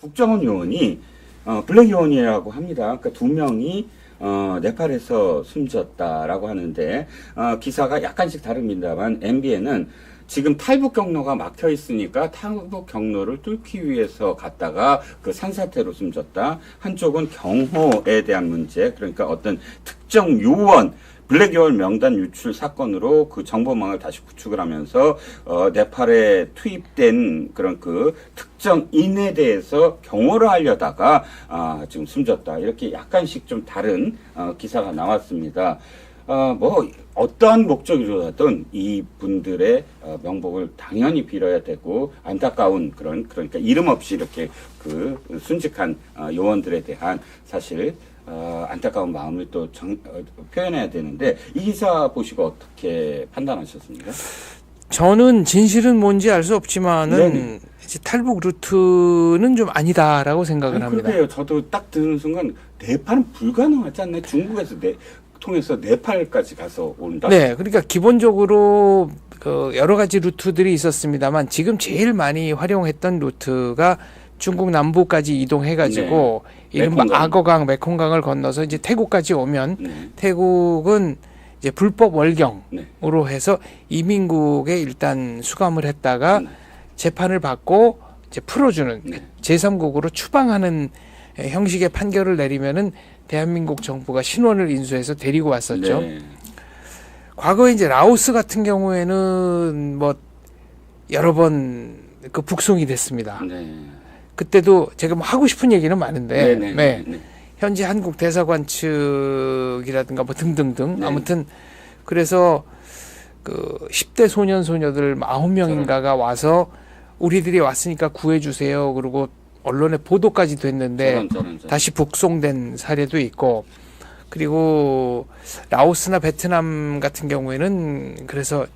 국정원 요원이 블랙 요원이라고 합니다. 그러니까 2명이 네팔에서 숨졌다라고 하는데 기사가 약간씩 다릅니다만 MBN은 지금 탈북 경로가 막혀 있으니까 탈북 경로를 뚫기 위해서 갔다가 그 산사태로 숨졌다. 한쪽은 경호에 대한 문제, 그러니까 어떤 특정 요원 블랙 요원 명단 유출 사건으로 그 정보망을 다시 구축을 하면서 네팔에 투입된 그런 그 특정인에 대해서 경호를 하려다가 지금 숨졌다. 이렇게 약간씩 좀 다른 기사가 나왔습니다. 뭐 어떠한 목적이라든 이 분들의 명복을 당연히 빌어야 되고 안타까운 그러니까 이름 없이 이렇게 그 순직한 요원들에 대한 사실 안타까운 마음을 또 표현해야 되는데 이 기사 보시고 어떻게 판단하셨습니까? 저는 진실은 뭔지 알 수 없지만은 네네. 이제 탈북 루트는 좀 아니다라고 생각을 합니다. 그러게요. 저도 딱 듣는 순간 네팔은 불가능하지 않나요? 중국에서 통해서 네팔까지 가서 온다? 네, 그러니까 기본적으로 여러 가지 루트들이 있었습니다만 지금 제일 많이 활용했던 루트가 중국 남부까지 이동해가지고 이른바 메콩강. 악어강, 메콩강을 건너서 이제 태국까지 오면 네. 태국은 이제 불법 월경으로 네. 해서 이민국에 일단 수감을 했다가 네. 재판을 받고 이제 풀어주는 네. 제3국으로 추방하는 형식의 판결을 내리면은 대한민국 정부가 신원을 인수해서 데리고 왔었죠. 네. 과거에 이제 라오스 같은 경우에는 뭐 여러 번 그 북송이 됐습니다. 네. 그때도 제가 뭐 하고 싶은 얘기는 많은데, 네. 네. 네. 현재 한국 대사관 측이라든가 뭐 등등등 네. 아무튼 그래서 그 10대 소년 소녀들 90명인가가 와서 우리들이 왔으니까 구해주세요. 그리고 언론에 보도까지 됐는데 저런. 다시 북송된 사례도 있고 그리고 라오스나 베트남 같은 경우에는 그래서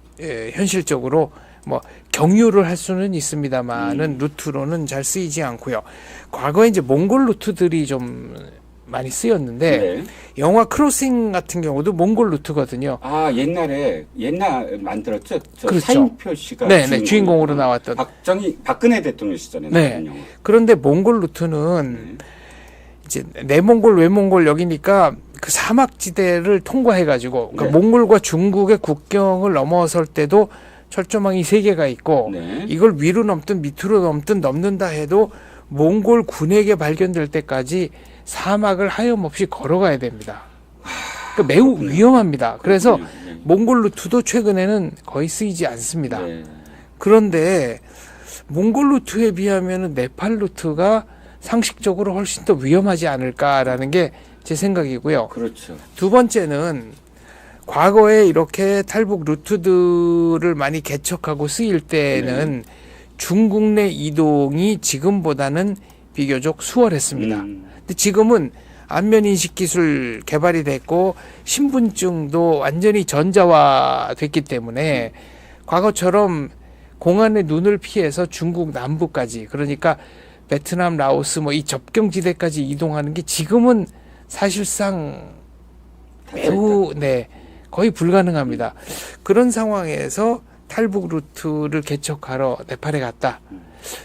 현실적으로 뭐 경유를 할 수는 있습니다만은 루트로는 잘 쓰이지 않고요. 과거에 이제 몽골 루트들이 좀 많이 쓰였는데 네. 영화 크로싱 같은 경우도 몽골 루트거든요. 옛날 만들었죠. 그렇죠. 사인표 씨가 네, 주인공으로 나왔던. 박근혜 대통령 시절에 네. 나온 영화. 그런데 몽골 루트는 이제 내몽골, 외몽골 여기니까 그 사막지대를 통과해가지고 그러니까 몽골과 중국의 국경을 넘어설 때도 철조망이 3개가 있고 이걸 위로 넘든 밑으로 넘든 넘는다 해도 몽골 군에게 발견될 때까지 사막을 하염없이 걸어가야 됩니다. 그러니까 매우 위험합니다. 그래서 몽골 루트도 최근에는 거의 쓰이지 않습니다. 네. 그런데 몽골 루트에 비하면 네팔 루트가 상식적으로 훨씬 더 위험하지 않을까라는 게 제 생각이고요. 그렇죠. 두 번째는 과거에 이렇게 탈북 루트들을 많이 개척하고 쓰일 때는 중국 내 이동이 지금보다는 비교적 수월했습니다. 근데 지금은 안면 인식 기술 개발이 됐고 신분증도 완전히 전자화 됐기 때문에 과거처럼 공안의 눈을 피해서 중국 남부까지 그러니까 베트남, 라오스 뭐 이 접경지대까지 이동하는 게 지금은 사실상 매우 거의 불가능합니다. 그런 상황에서 탈북 루트를 개척하러 네팔에 갔다.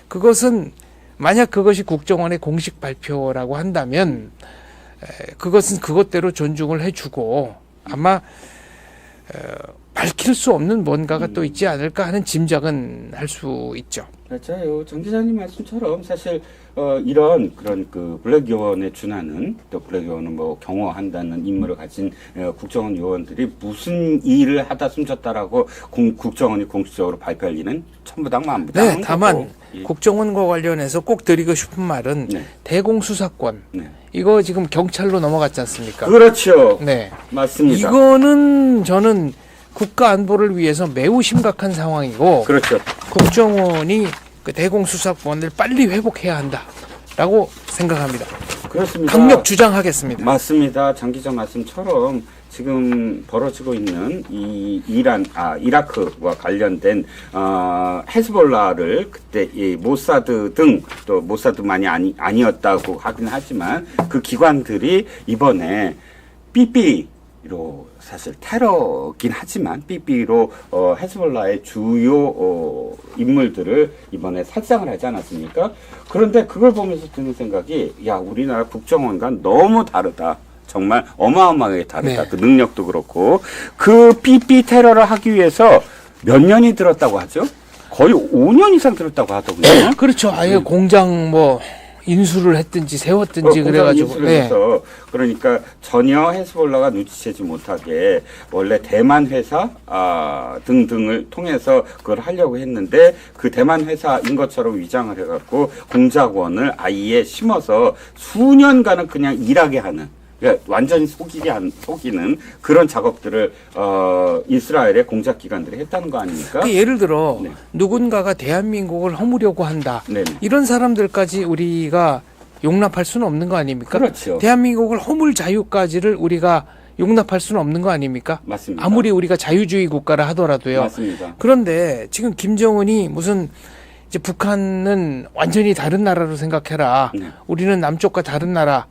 그것은 만약 그것이 국정원의 공식 발표라고 한다면 그것은 그것대로 존중을 해주고 아마 밝힐 수 없는 뭔가가 또 있지 않을까 하는 짐작은 할 수 있죠. 맞아요. 정 기자님 말씀처럼 사실 이런 그런 그 블랙 요원에 준하는 또 블랙 요원은 뭐 경호한다는 임무를 가진 국정원 요원들이 무슨 일을 하다 숨졌다라고 국정원이 공식적으로 발표할 리는 천부당만부당. 네, 다만 국정원과 관련해서 꼭 드리고 싶은 말은 대공수사권 이거 지금 경찰로 넘어갔지 않습니까? 그렇죠. 네, 맞습니다. 이거는 저는 국가 안보를 위해서 매우 심각한 상황이고 그렇죠. 국정원이 그 대공수사권을 빨리 회복해야 한다라고 생각합니다. 그렇습니다. 강력 주장하겠습니다. 맞습니다. 장 기자 말씀처럼 지금 벌어지고 있는 이 이라크와 관련된 헤즈볼라를 그때 이 모사드 등 또 모사드만이 아니었다고 하긴 하지만 그 기관들이 이번에 삐삐 사실 테러긴 하지만 삐삐로 헤즈볼라의 주요 인물들을 이번에 살상을 하지 않았습니까? 그런데 그걸 보면서 드는 생각이 야 우리나라 국정원과 너무 다르다. 정말 어마어마하게 다르다. 네. 그 능력도 그렇고 그 삐삐 테러를 하기 위해서 몇 년이 들었다고 하죠? 거의 5년 이상 들었다고 하더군요. 그렇죠. 아예 공장 뭐 인수를 했든지 세웠든지 그래가지고. 네. 해서 그러니까 전혀 헤즈볼라가 눈치채지 못하게 원래 대만 회사 등등을 통해서 그걸 하려고 했는데 그 대만 회사인 것처럼 위장을 해갖고 공작원을 아예 심어서 수년간은 그냥 일하게 하는. 그러니까 완전히 속이는 그런 작업들을 이스라엘의 공작 기관들이 했다는 거 아닙니까? 그 예를 들어 네. 누군가가 대한민국을 허무려고 한다. 네네. 이런 사람들까지 우리가 용납할 수는 없는 거 아닙니까? 그렇죠. 대한민국을 허물 자유까지를 우리가 용납할 수는 없는 거 아닙니까? 맞습니다. 아무리 우리가 자유주의 국가라 하더라도요. 맞습니다. 그런데 지금 김정은이 무슨 이제 북한은 완전히 다른 나라로 생각해라. 네. 우리는 남쪽과 다른 나라.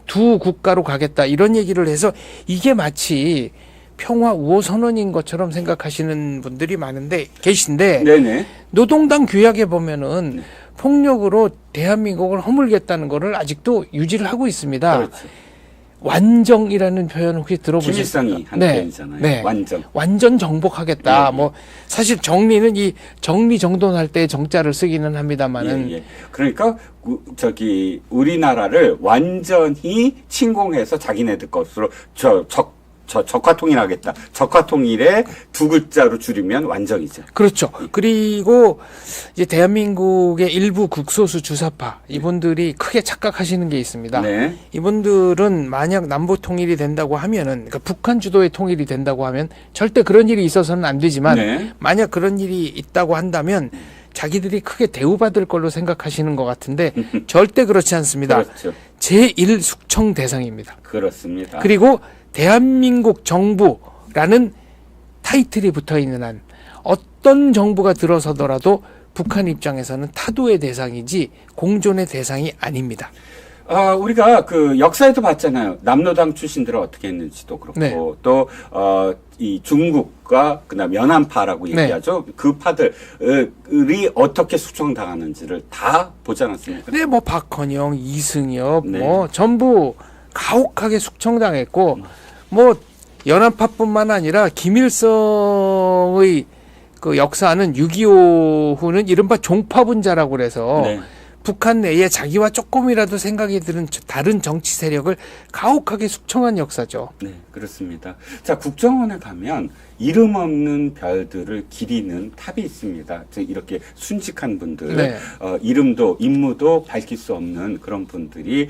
두 국가로 가겠다 이런 얘기를 해서 이게 마치 평화 우호 선언인 것처럼 생각하시는 분들이 많은데 계신데 네네. 노동당 규약에 보면은 폭력으로 대한민국을 허물겠다는 거를 아직도 유지를 하고 있습니다. 그렇죠. 완정이라는 표현 혹시 들어보셨습니까? 김일성이 한 네. 표현이잖아요. 네. 완전 정복하겠다. 네. 뭐 사실 정리는 이 정리정돈할 때 정자를 쓰기는 합니다만은 예. 그러니까 우리나라를 완전히 침공해서 자기네들 것으로 적화통일하겠다. 적화통일에 두 글자로 줄이면 완정이죠. 그렇죠. 그리고 이제 대한민국의 일부 극소수 주사파 이분들이 크게 착각하시는 게 있습니다. 네. 이분들은 만약 남북 통일이 된다고 하면은 그러니까 북한 주도의 통일이 된다고 하면 절대 그런 일이 있어서는 안 되지만 네. 만약 그런 일이 있다고 한다면 자기들이 크게 대우받을 걸로 생각하시는 것 같은데 절대 그렇지 않습니다. 그렇죠. 제1 숙청 대상입니다. 그렇습니다. 그리고 대한민국 정부라는 타이틀이 붙어 있는 한 어떤 정부가 들어서더라도 북한 입장에서는 타도의 대상이지 공존의 대상이 아닙니다. 우리가 그 역사에도 봤잖아요. 남로당 출신들은 어떻게 했는지도 그렇고 네. 또 이 중국과 그다음 연안파라고 네. 얘기하죠. 그 파들이 어떻게 숙청당하는지를 다 보지 않았습니까? 근데 뭐 박헌영, 이승엽 네. 뭐 전부 가혹하게 숙청당했고 뭐 연안파뿐만 아니라 김일성의 그 역사는 6.25 후는 이른바 종파분자라고 그래서 네. 북한 내에 자기와 조금이라도 생각이 드는 다른 정치 세력을 가혹하게 숙청한 역사죠. 네, 그렇습니다. 자, 국정원에 가면 이름 없는 별들을 기리는 탑이 있습니다. 즉 이렇게 순직한 분들, 네. 이름도 임무도 밝힐 수 없는 그런 분들이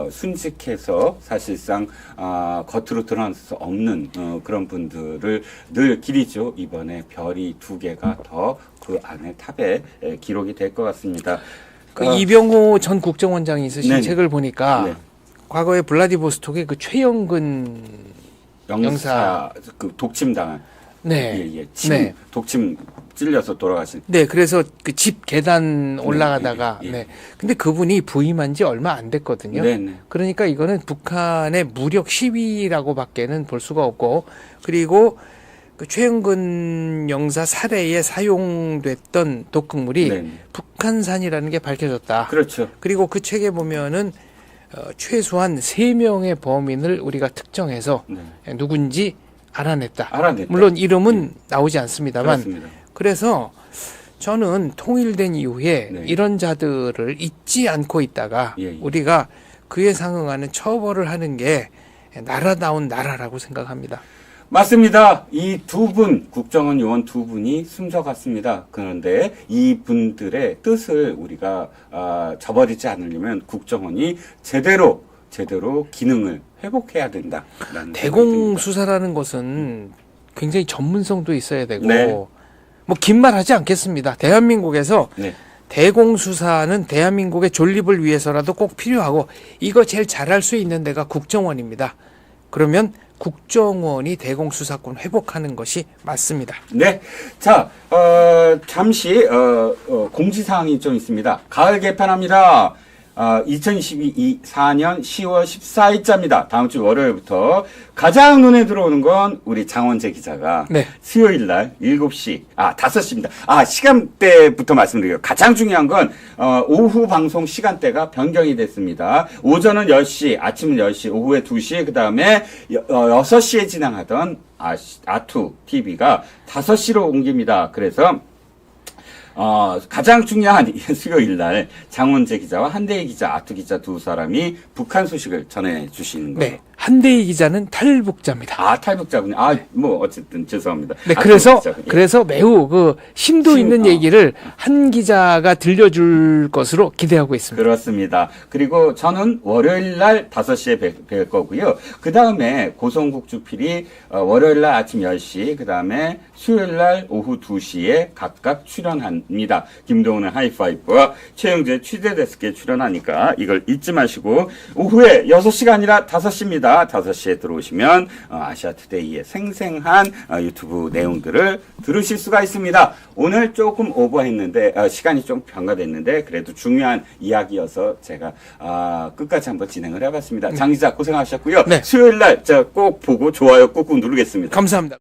순직해서 사실상 겉으로 드러날 수 없는 그런 분들을 늘 기리죠. 이번에 별이 2개가 더 그 안에 탑에 기록이 될 것 같습니다. 그 이병호 전 국정원장이 쓰신 네네. 책을 보니까 네. 과거에 블라디보스톡의 그 최영근 영사 그 독침당한 네. 침 독침 찔려서 돌아가신. 네, 그래서 그 집 계단 올라가다가 예. 네. 근데 그분이 부임한 지 얼마 안 됐거든요. 네네. 그러니까 이거는 북한의 무력 시위라고밖에는 볼 수가 없고 그리고 그 최영근 영사 살해에 사용됐던 독극물이 네네. 북한산이라는 게 밝혀졌다. 그렇죠. 그리고 그 책에 보면은 최소한 3명의 범인을 우리가 특정해서 네. 누군지 알아냈다. 알아냈다. 물론 이름은 나오지 않습니다만. 그렇습니다. 그래서 저는 통일된 이후에 네. 이런 자들을 잊지 않고 있다가 예. 우리가 그에 상응하는 처벌을 하는 게 나라다운 나라라고 생각합니다. 맞습니다. 이 두 분, 국정원 요원 2분이 숨져갔습니다. 그런데 이 분들의 뜻을 우리가 저버리지 않으려면 국정원이 제대로 기능을 회복해야 된다. 대공수사라는 것은 굉장히 전문성도 있어야 되고 네. 뭐 긴 말 하지 않겠습니다. 대한민국에서 네. 대공수사는 대한민국의 존립을 위해서라도 꼭 필요하고 이거 제일 잘할 수 있는 데가 국정원입니다. 그러면 국정원이 대공수사권 회복하는 것이 맞습니다. 네. 자, 잠시 공지사항이 좀 있습니다. 가을 개편합니다. 2024년 10월 14일자입니다. 다음 주 월요일부터 가장 눈에 들어오는 건 우리 장원재 기자가 네. 수요일 날 5시입니다. 시간대부터 말씀드릴게요. 가장 중요한 건 오후 방송 시간대가 변경이 됐습니다. 오전은 10시, 아침은 10시, 오후에 2시, 그 다음에 6시에 진행하던 아투 TV가 5시로 옮깁니다. 그래서 가장 중요한 수요일 날 장원재 기자와 한대희 기자, 아투 기자 두 사람이 북한 소식을 전해 주시는 거예요. 네. 한대희 기자는 탈북자입니다. 탈북자군요. 어쨌든 죄송합니다. 네, 탈북자. 그래서 매우 그 심도 있는 얘기를 한 기자가 들려줄 것으로 기대하고 있습니다. 그렇습니다. 그리고 저는 월요일 날 5시에 뵐 거고요. 그 다음에 고성국 주필이 월요일 날 아침 10시, 그 다음에 수요일 날 오후 2시에 각각 출연합니다. 김동훈의 하이파이브와 최영재 취재데스크에 출연하니까 이걸 잊지 마시고 오후에 6시가 아니라 5시입니다. 5시에 들어오시면 아시아투데이의 생생한 유튜브 내용들을 들으실 수가 있습니다. 오늘 조금 오버했는데 시간이 좀 병가됐는데 그래도 중요한 이야기여서 제가 끝까지 한번 진행을 해봤습니다. 장 기자 고생하셨고요. 네. 수요일 날 제가 꼭 보고 좋아요 꾹꾹 누르겠습니다. 감사합니다.